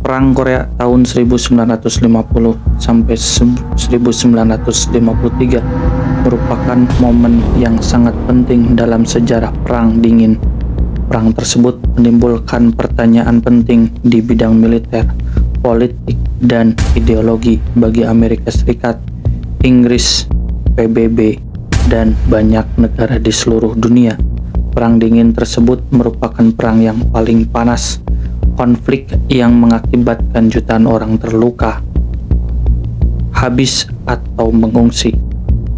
Perang Korea tahun 1950 sampai 1953 merupakan momen yang sangat penting dalam sejarah Perang Dingin. Perang tersebut menimbulkan pertanyaan penting di bidang militer, politik, dan ideologi bagi Amerika Serikat, Inggris, PBB, dan banyak negara di seluruh dunia. Perang Dingin tersebut merupakan perang yang paling panas, konflik yang mengakibatkan jutaan orang terluka, habis atau mengungsi.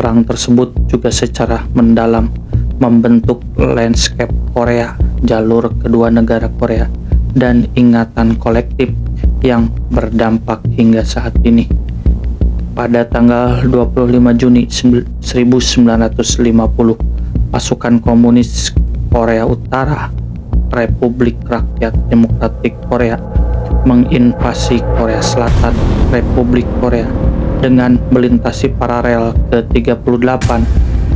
Perang tersebut juga secara mendalam membentuk landscape Korea, jalur kedua negara Korea, dan ingatan kolektif yang berdampak hingga saat ini. Pada tanggal 25 Juni 1950, pasukan komunis Korea Utara, Republik Rakyat Demokratik Korea, menginvasi Korea Selatan, Republik Korea, dengan melintasi paralel ke-38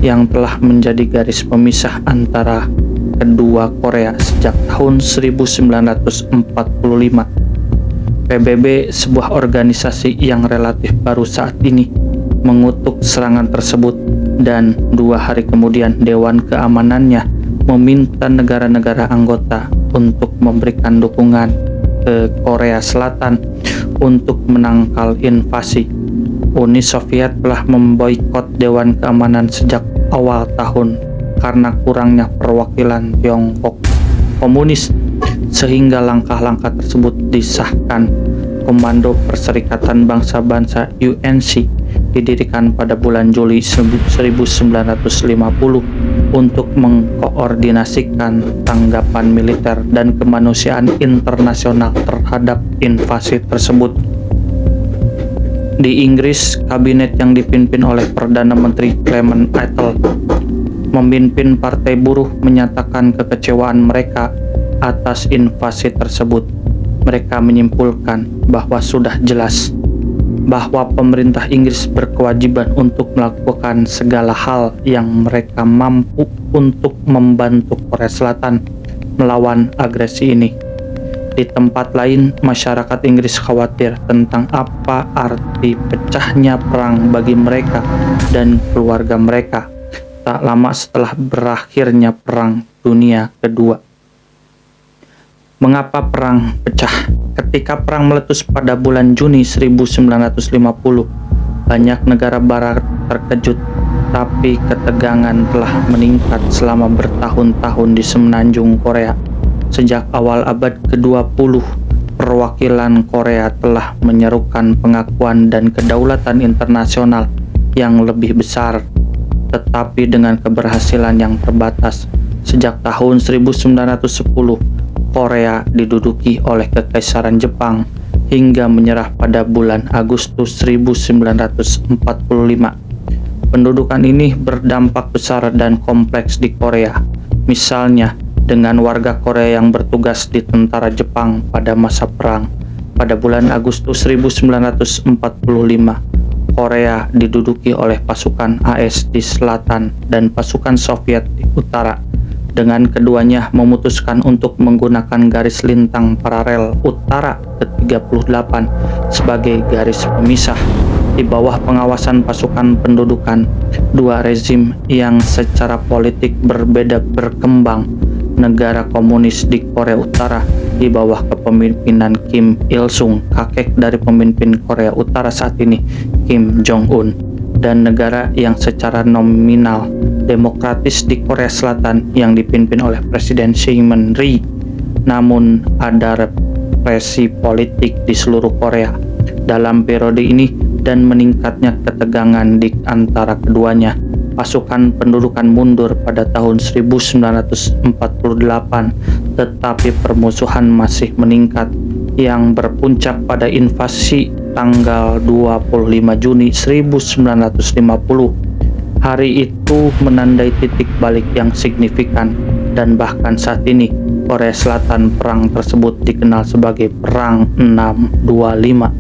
yang telah menjadi garis pemisah antara kedua Korea sejak tahun 1945. PBB, sebuah organisasi yang relatif baru saat ini, mengutuk serangan tersebut, dan 2 hari kemudian Dewan Keamanannya meminta negara-negara anggota untuk memberikan dukungan ke Korea Selatan untuk menangkal invasi. Uni Soviet telah memboikot Dewan Keamanan sejak awal tahun karena kurangnya perwakilan Tiongkok komunis, sehingga langkah-langkah tersebut disahkan. Komando Perserikatan Bangsa-Bangsa UNC didirikan pada bulan Juli 1950 untuk mengkoordinasikan tanggapan militer dan kemanusiaan internasional terhadap invasi tersebut. Di Inggris, kabinet yang dipimpin oleh Perdana Menteri Clement Attlee memimpin Partai Buruh menyatakan kekecewaan mereka atas invasi tersebut. Mereka menyimpulkan bahwa sudah jelas bahwa pemerintah Inggris berkewajiban untuk melakukan segala hal yang mereka mampu untuk membantu Korea Selatan melawan agresi ini. Di tempat lain, masyarakat Inggris khawatir tentang apa arti pecahnya perang bagi mereka dan keluarga mereka tak lama setelah berakhirnya Perang Dunia Kedua. Mengapa perang pecah? Ketika perang meletus pada bulan Juni 1950, banyak negara barat terkejut, tapi ketegangan telah meningkat selama bertahun-tahun di semenanjung Korea. Sejak awal abad ke-20, perwakilan Korea telah menyerukan pengakuan dan kedaulatan internasional yang lebih besar, tetapi dengan keberhasilan yang terbatas. Sejak tahun 1910, Korea diduduki oleh Kekaisaran Jepang hingga menyerah pada bulan Agustus 1945. Pendudukan ini berdampak besar dan kompleks di Korea. Misalnya, dengan warga Korea yang bertugas di tentara Jepang pada masa perang. Pada bulan Agustus 1945, Korea diduduki oleh pasukan AS di selatan dan pasukan Soviet di utara, dengan keduanya memutuskan untuk menggunakan garis lintang paralel utara ke-38 sebagai garis pemisah. Di bawah pengawasan pasukan pendudukan, dua rezim yang secara politik berbeda berkembang. Negara komunis di Korea Utara di bawah kepemimpinan Kim Il-sung, kakek dari pemimpin Korea Utara saat ini, Kim Jong-un, dan negara yang secara nominal demokratis di Korea Selatan yang dipimpin oleh Presiden Syngman Rhee. Namun ada represi politik di seluruh Korea dalam periode ini dan meningkatnya ketegangan di antara keduanya. Pasukan pendudukan mundur pada tahun 1948, tetapi permusuhan masih meningkat yang berpuncak pada invasi tanggal 25 Juni 1950. Hari itu menandai titik balik yang signifikan, dan bahkan saat ini Korea Selatan perang tersebut dikenal sebagai Perang 625.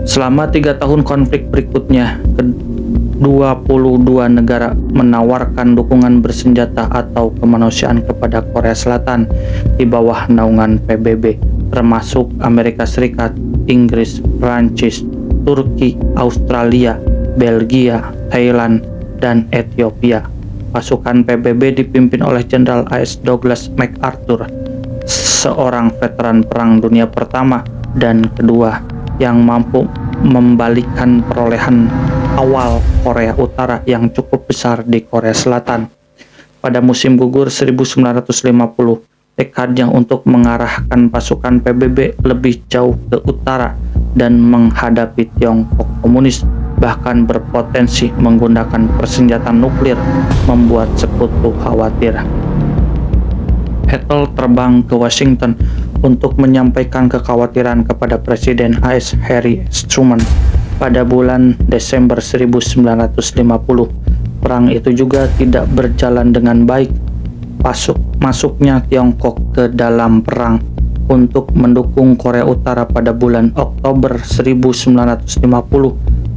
Selama 3 tahun konflik berikutnya, 22 negara menawarkan dukungan bersenjata atau kemanusiaan kepada Korea Selatan di bawah naungan PBB, termasuk Amerika Serikat, Inggris, Prancis, Turki, Australia, Belgia, Thailand, dan Ethiopia. Pasukan PBB dipimpin oleh Jenderal A.S. Douglas MacArthur, seorang veteran Perang Dunia Pertama dan Kedua yang mampu membalikkan perolehan awal Korea Utara yang cukup besar di Korea Selatan. Pada musim gugur 1950, tekadnya untuk mengarahkan pasukan PBB lebih jauh ke utara dan menghadapi Tiongkok komunis, bahkan berpotensi menggunakan persenjataan nuklir, membuat sekutu khawatir. Ethel terbang ke Washington untuk menyampaikan kekhawatiran kepada Presiden A.S. Harry S. Truman pada bulan Desember 1950. Perang itu juga tidak berjalan dengan baik. Masuknya Tiongkok ke dalam perang untuk mendukung Korea Utara pada bulan Oktober 1950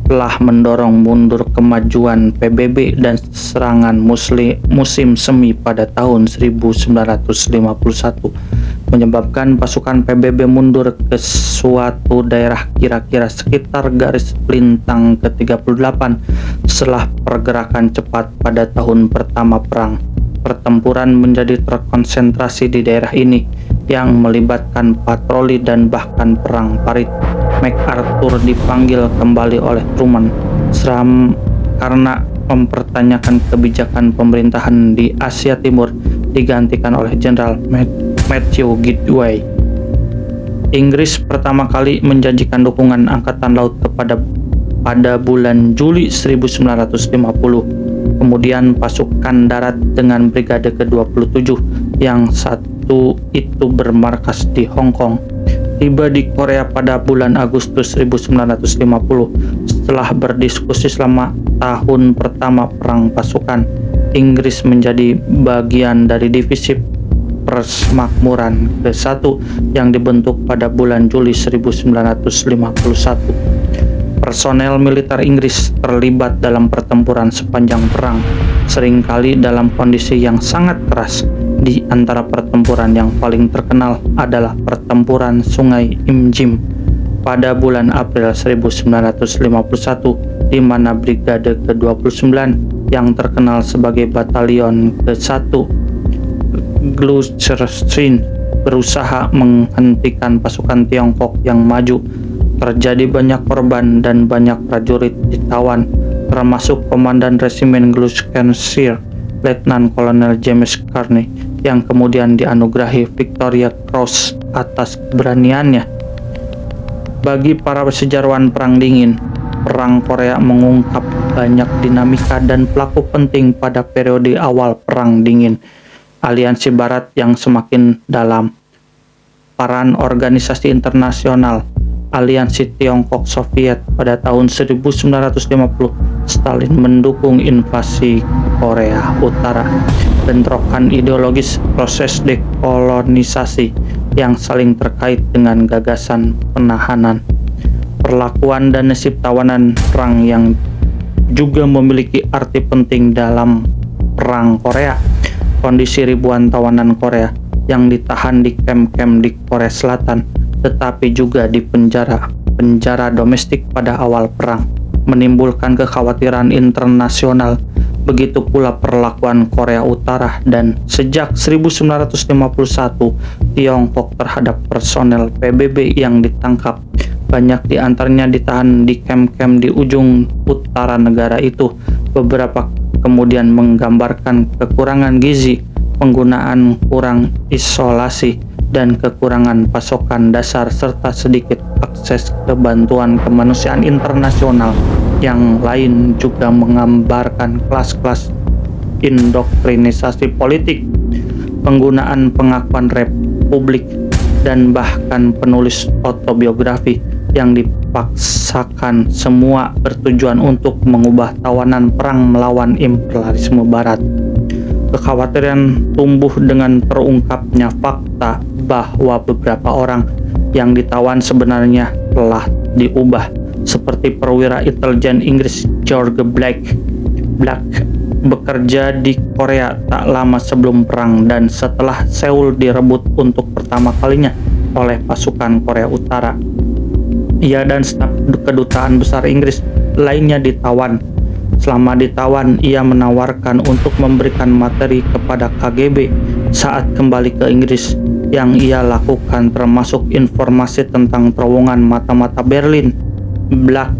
telah mendorong mundur kemajuan PBB dan serangan musim semi pada tahun 1951, menyebabkan pasukan PBB mundur ke suatu daerah kira-kira sekitar garis lintang ke-38 setelah pergerakan cepat pada tahun pertama perang. Pertempuran menjadi terkonsentrasi di daerah ini yang melibatkan patroli dan bahkan perang parit. MacArthur dipanggil kembali oleh Truman karena mempertanyakan kebijakan pemerintahan di Asia Timur, digantikan oleh Jenderal Matthew Gidway. Inggris pertama kali menjanjikan dukungan angkatan laut pada bulan Juli 1950. Kemudian pasukan darat dengan Brigade ke-27 yang satu itu bermarkas di Hong Kong tiba di Korea pada bulan Agustus 1950. Setelah berdiskusi selama tahun pertama perang pasukan, Inggris menjadi bagian dari divisi Persemakmuran ke-1 yang dibentuk pada bulan Juli 1951. Personel militer Inggris terlibat dalam pertempuran sepanjang perang, seringkali dalam kondisi yang sangat keras. Di antara pertempuran yang paling terkenal adalah pertempuran Sungai Imjim pada bulan April 1951, di mana Brigade ke-29 yang terkenal sebagai Batalion ke-1 Gloucestershire berusaha menghentikan pasukan Tiongkok yang maju. Terjadi banyak korban dan banyak prajurit ditawan, termasuk Komandan Resimen Gloucestershire, Letnan Kolonel James Carney, yang kemudian dianugerahi Victoria Cross atas keberaniannya. Bagi para sejarawan Perang Dingin, Perang Korea mengungkap banyak dinamika dan pelaku penting pada periode awal Perang Dingin. Aliansi Barat yang semakin dalam, peran organisasi internasional, aliansi Tiongkok-Soviet pada tahun 1950, Stalin mendukung invasi Korea Utara, bentrokan ideologis, proses dekolonisasi yang saling terkait dengan gagasan penahanan, perlakuan dan nasib tawanan perang yang juga memiliki arti penting dalam Perang Korea, kondisi ribuan tawanan Korea yang ditahan di kamp-kamp di Korea Selatan, tetapi juga di penjara domestik pada awal perang, menimbulkan kekhawatiran internasional. Begitu pula perlakuan Korea Utara, dan sejak 1951 Tiongkok terhadap personel PBB yang ditangkap. Banyak di antaranya ditahan di kamp-kamp di ujung utara negara itu. Beberapa kemudian menggambarkan kekurangan gizi, penggunaan kurang isolasi, dan kekurangan pasokan dasar serta sedikit akses ke bantuan kemanusiaan internasional. Yang lain juga menggambarkan kelas-kelas indoktrinisasi politik, penggunaan pengakuan republik, dan bahkan penulis autobiografi yang dipaksakan, semua bertujuan untuk mengubah tawanan perang melawan imperialisme Barat. Kekhawatiran tumbuh dengan terungkapnya fakta bahwa beberapa orang yang ditawan sebenarnya telah diubah, seperti perwira intelijen Inggris George Black. Black bekerja di Korea tak lama sebelum perang dan setelah Seoul direbut untuk pertama kalinya oleh pasukan Korea Utara. Ia dan staf kedutaan besar Inggris lainnya ditawan. Selama ditawan, ia menawarkan untuk memberikan materi kepada KGB saat kembali ke Inggris. Yang ia lakukan termasuk informasi tentang terowongan mata-mata Berlin. Black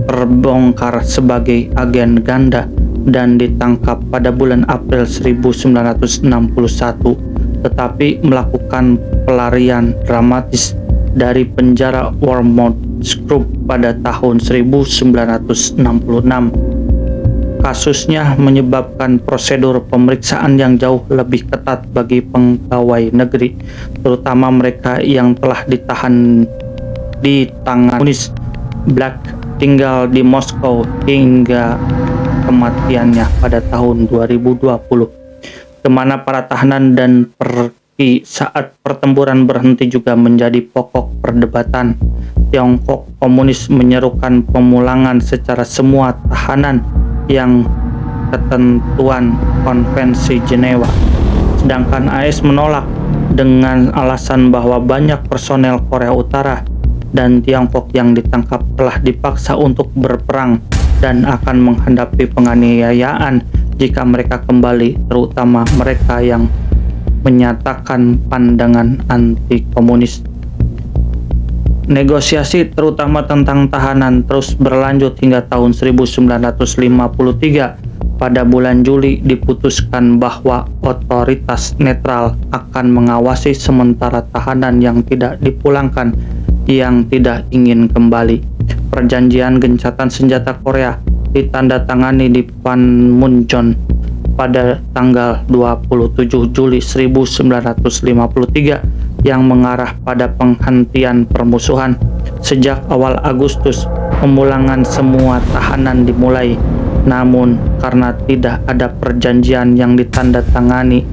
terbongkar sebagai agen ganda dan ditangkap pada bulan April 1961, tetapi melakukan pelarian dramatis dari penjara Wormwood Scrub pada tahun 1966. Kasusnya menyebabkan prosedur pemeriksaan yang jauh lebih ketat bagi pegawai negeri, terutama mereka yang telah ditahan di tangan komunis. Black tinggal di Moskow hingga kematiannya pada tahun 2020, kemana para tahanan dan pergi saat pertempuran berhenti juga menjadi pokok perdebatan. Tiongkok komunis menyerukan pemulangan secara semua tahanan yang ketentuan Konvensi Jenewa, sedangkan AS menolak dengan alasan bahwa banyak personel Korea Utara dan Tiongkok yang ditangkap telah dipaksa untuk berperang dan akan menghadapi penganiayaan jika mereka kembali, terutama mereka yang menyatakan pandangan anti-komunis. Negosiasi terutama tentang tahanan terus berlanjut hingga tahun 1953. Pada bulan Juli diputuskan bahwa otoritas netral akan mengawasi sementara tahanan yang tidak dipulangkan yang tidak ingin kembali. Perjanjian gencatan senjata Korea ditandatangani di Panmunjom pada tanggal 27 Juli 1953 yang mengarah pada penghentian permusuhan. Sejak awal Agustus, pemulangan semua tahanan dimulai. Namun, karena tidak ada perjanjian yang ditandatangani,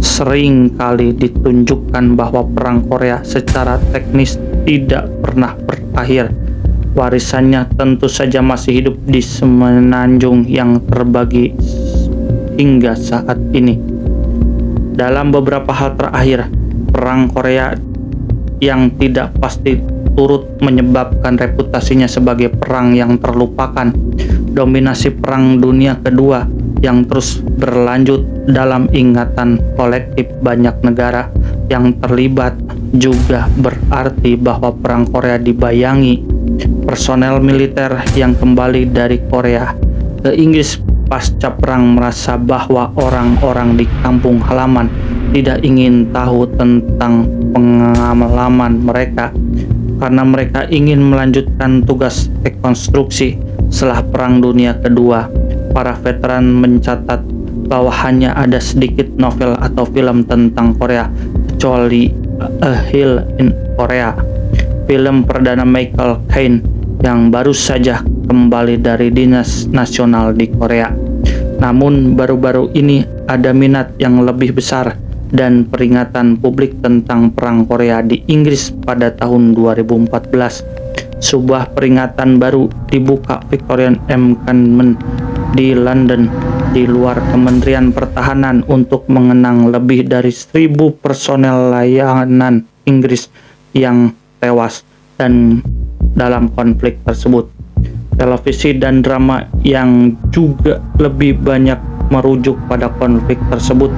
sering kali ditunjukkan bahwa perang Korea secara teknis tidak pernah berakhir. Warisannya tentu saja masih hidup di semenanjung yang terbagi hingga saat ini. Dalam beberapa hal terakhir, perang Korea yang tidak pasti turut menyebabkan reputasinya sebagai perang yang terlupakan. Dominasi Perang Dunia Kedua yang terus berlanjut dalam ingatan kolektif banyak negara yang terlibat juga berarti bahwa perang Korea dibayangi. Personel militer yang kembali dari Korea ke Inggris pasca perang merasa bahwa orang-orang di kampung halaman tidak ingin tahu tentang pengalaman mereka karena mereka ingin melanjutkan tugas rekonstruksi setelah Perang Dunia Kedua. Para veteran mencatat bahwa hanya ada sedikit novel atau film tentang Korea kecuali A Hill in Korea, film perdana Michael Caine yang baru saja kembali dari Dinas Nasional di Korea. Namun baru-baru ini ada minat yang lebih besar dan peringatan publik tentang Perang Korea di Inggris pada tahun 2014. Sebuah peringatan baru dibuka Victorian Encampment di London di luar Kementerian Pertahanan untuk mengenang lebih dari 1.000 personel layanan Inggris yang tewas dan dalam konflik tersebut. Televisi dan drama yang juga lebih banyak merujuk pada konflik tersebut,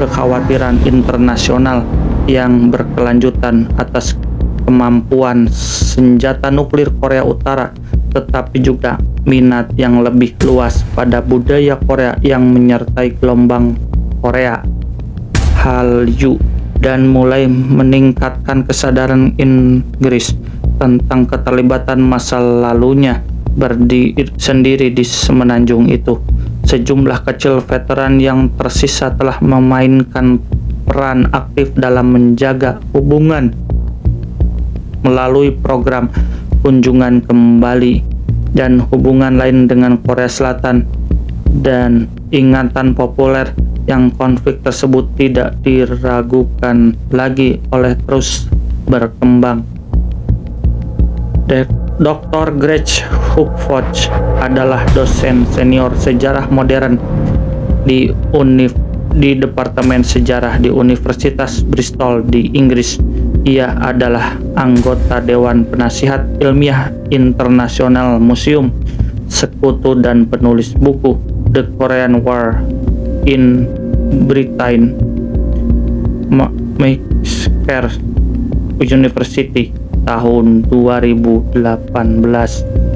kekhawatiran internasional yang berkelanjutan atas kemampuan senjata nuklir Korea Utara, tetapi juga minat yang lebih luas pada budaya Korea yang menyertai gelombang Korea Hallyu dan mulai meningkatkan kesadaran Inggris tentang keterlibatan masa lalunya berdiri sendiri di semenanjung itu. Sejumlah kecil veteran yang tersisa telah memainkan peran aktif dalam menjaga hubungan melalui program kunjungan kembali dan hubungan lain dengan Korea Selatan, dan ingatan populer yang konflik tersebut tidak diragukan lagi oleh terus berkembang. Dr. Gretchen Hochfeld adalah dosen senior sejarah modern di Departemen Sejarah di Universitas Bristol di Inggris. Ia adalah anggota Dewan Penasihat Ilmiah Internasional Museum Sekutu dan penulis buku The Korean War in Britain, Massacre University tahun 2018.